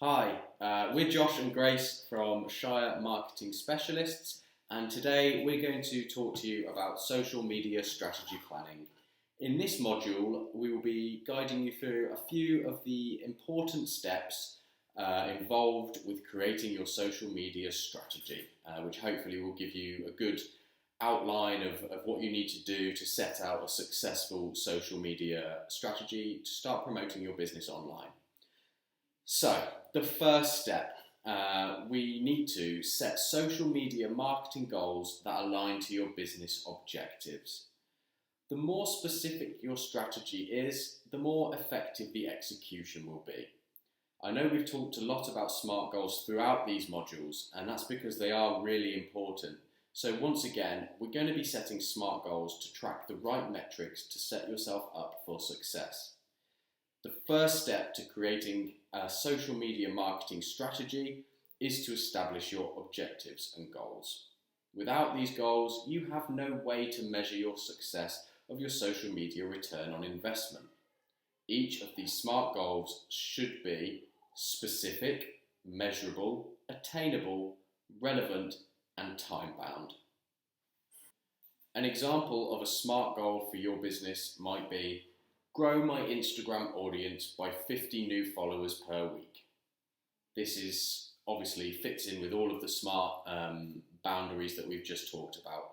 Hi, we're Josh and Grace from Shire Marketing Specialists, and today we're going to talk to you about social media strategy planning. In this module, we will be guiding you through a few of the important steps involved with creating your social media strategy, which hopefully will give you a good outline of what you need to do to set out a successful social media strategy to start promoting your business online. So, the first step, we need to set social media marketing goals that align to your business objectives. The more specific your strategy is, the more effective the execution will be. I know we've talked a lot about SMART goals throughout these modules, and that's because they are really important. So once again, we're going to be setting SMART goals to track the right metrics to set yourself up for success. The first step to creating a social media marketing strategy is to establish your objectives and goals. Without these goals, you have no way to measure your success of your social media return on investment. Each of these SMART goals should be specific, measurable, attainable, relevant, and time-bound. An example of a SMART goal for your business might be grow my Instagram audience by 50 new followers per week. This is obviously fits in with all of the SMART boundaries that we've just talked about.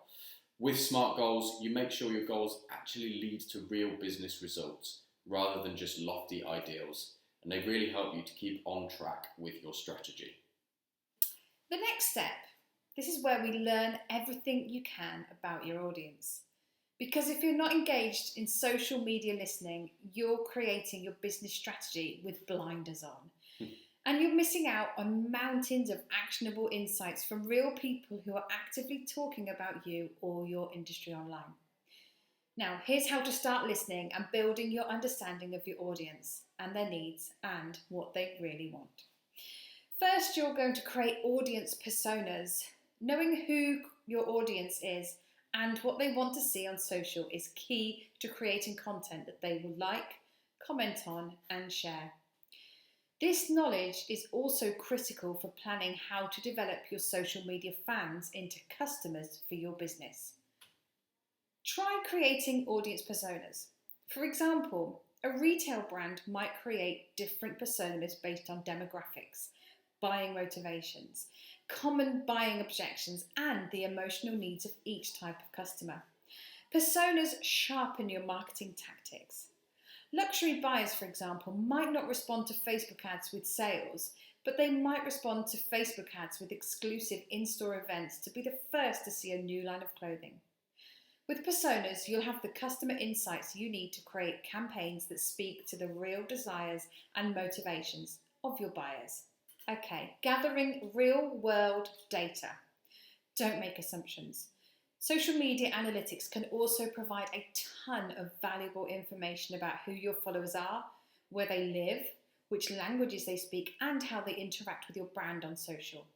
With SMART goals, you make sure your goals actually lead to real business results rather than just lofty ideals, and they really help you to keep on track with your strategy. The next step, this is where we learn everything you can about your audience. Because if you're not engaged in social media listening, you're creating your business strategy with blinders on. And you're missing out on mountains of actionable insights from real people who are actively talking about you or your industry online. Now, here's how to start listening and building your understanding of your audience and their needs and what they really want. First, you're going to create audience personas. Knowing who your audience is and what they want to see on social is key to creating content that they will like, comment on, and share. This knowledge is also critical for planning how to develop your social media fans into customers for your business. Try creating audience personas. For example, a retail brand might create different personas based on demographics, buying motivations, common buying objections, and the emotional needs of each type of customer. Personas sharpen your marketing tactics. Luxury buyers, for example, might not respond to Facebook ads with sales, but they might respond to Facebook ads with exclusive in-store events to be the first to see a new line of clothing. With personas, you'll have the customer insights you need to create campaigns that speak to the real desires and motivations of your buyers. Okay, gathering real-world data. Don't make assumptions. Social media analytics can also provide a ton of valuable information about who your followers are, where they live, which languages they speak, and how they interact with your brand on social.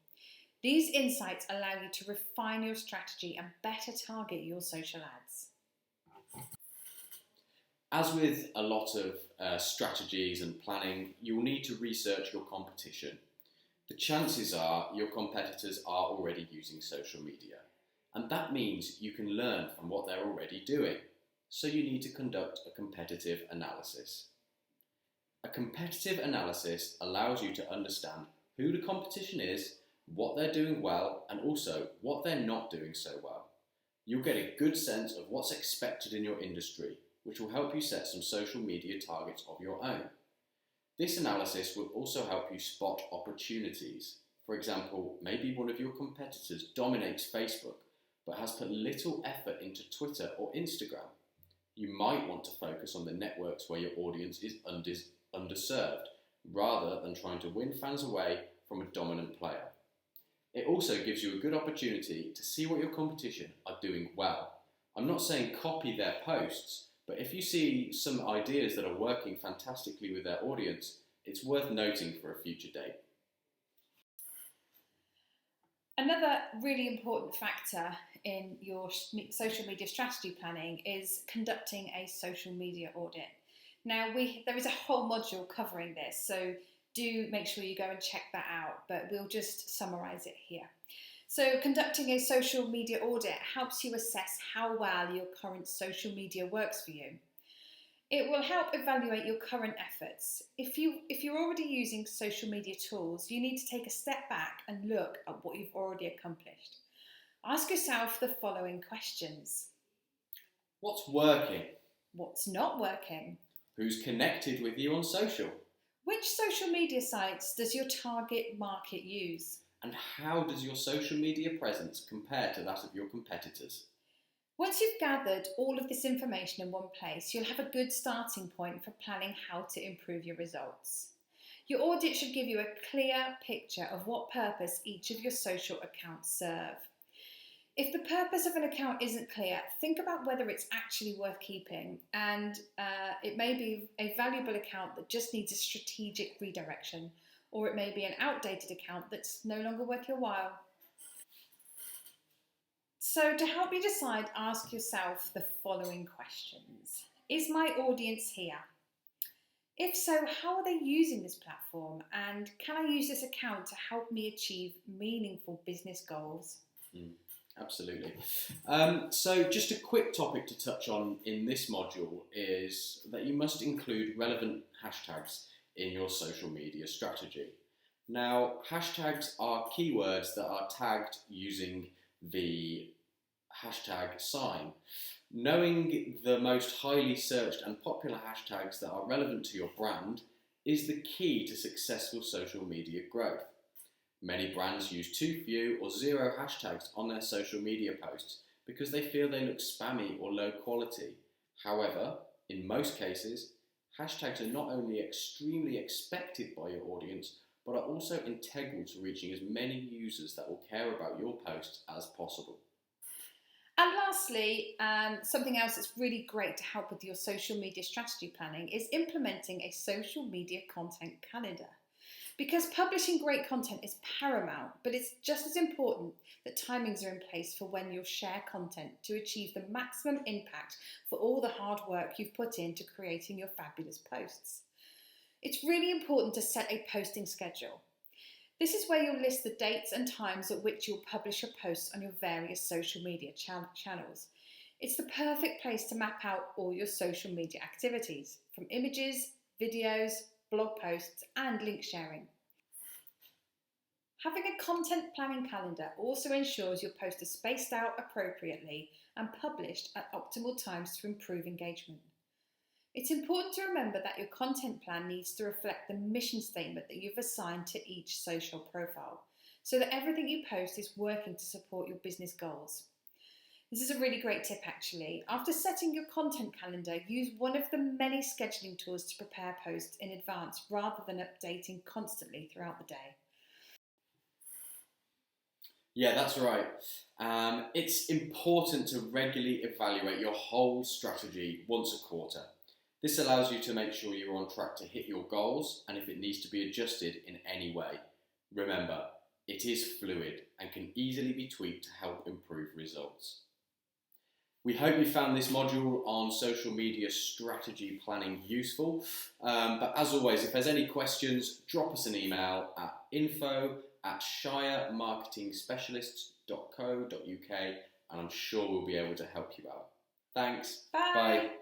These insights allow you to refine your strategy and better target your social ads. As with a lot of strategies and planning, you will need to research your competition. The chances are your competitors are already using social media, and that means you can learn from what they're already doing. So you need to conduct a competitive analysis. A competitive analysis allows you to understand who the competition is, what they're doing well, and also what they're not doing so well. You'll get a good sense of what's expected in your industry, which will help you set some social media targets of your own. This analysis will also help you spot opportunities. For example, maybe one of your competitors dominates Facebook but has put little effort into Twitter or Instagram. You might want to focus on the networks where your audience is underserved, rather than trying to win fans away from a dominant player. It also gives you a good opportunity to see what your competition are doing well. I'm not saying copy their posts, but if you see some ideas that are working fantastically with their audience, it's worth noting for a future date. Another really important factor in your social media strategy planning is conducting a social media audit. Now, there is a whole module covering this, so do make sure you go and check that out, but we'll just summarise it here. So conducting a social media audit helps you assess how well your current social media works for you. It will help evaluate your current efforts. If you're already using social media tools, you need to take a step back and look at what you've already accomplished. Ask yourself the following questions. What's working? What's not working? Who's connected with you on social? Which social media sites does your target market use? And how does your social media presence compare to that of your competitors? Once you've gathered all of this information in one place, you'll have a good starting point for planning how to improve your results. Your audit should give you a clear picture of what purpose each of your social accounts serve. If the purpose of an account isn't clear, think about whether it's actually worth keeping, and it may be a valuable account that just needs a strategic redirection, or it may be an outdated account that's no longer worth your while. So to help you decide, ask yourself the following questions. Is my audience here? If so, how are they using this platform? And can I use this account to help me achieve meaningful business goals? Absolutely. So just a quick topic to touch on in this module is that you must include relevant hashtags in your social media strategy. Now, hashtags are keywords that are tagged using the hashtag sign. Knowing the most highly searched and popular hashtags that are relevant to your brand is the key to successful social media growth. Many brands use too few or zero hashtags on their social media posts because they feel they look spammy or low quality. However, in most cases, hashtags are not only extremely expected by your audience, but are also integral to reaching as many users that will care about your post as possible. And lastly, something else that's really great to help with your social media strategy planning is implementing a social media content calendar. Because publishing great content is paramount, but it's just as important that timings are in place for when you'll share content to achieve the maximum impact for all the hard work you've put into creating your fabulous posts. It's really important to set a posting schedule. This is where you'll list the dates and times at which you'll publish your posts on your various social media channels. It's the perfect place to map out all your social media activities, from images, videos, blog posts, and link sharing. Having a content planning calendar also ensures your posts are spaced out appropriately and published at optimal times to improve engagement. It's important to remember that your content plan needs to reflect the mission statement that you've assigned to each social profile, so that everything you post is working to support your business goals. This is a really great tip actually. After setting your content calendar, use one of the many scheduling tools to prepare posts in advance rather than updating constantly throughout the day. Yeah, that's right. It's important to regularly evaluate your whole strategy once a quarter. This allows you to make sure you're on track to hit your goals and if it needs to be adjusted in any way. Remember, it is fluid and can easily be tweaked to help improve results. We hope you found this module on social media strategy planning useful. But as always, if there's any questions, drop us an email at info@shiremarketingspecialists.co.uk and I'm sure we'll be able to help you out. Thanks. Bye. Bye.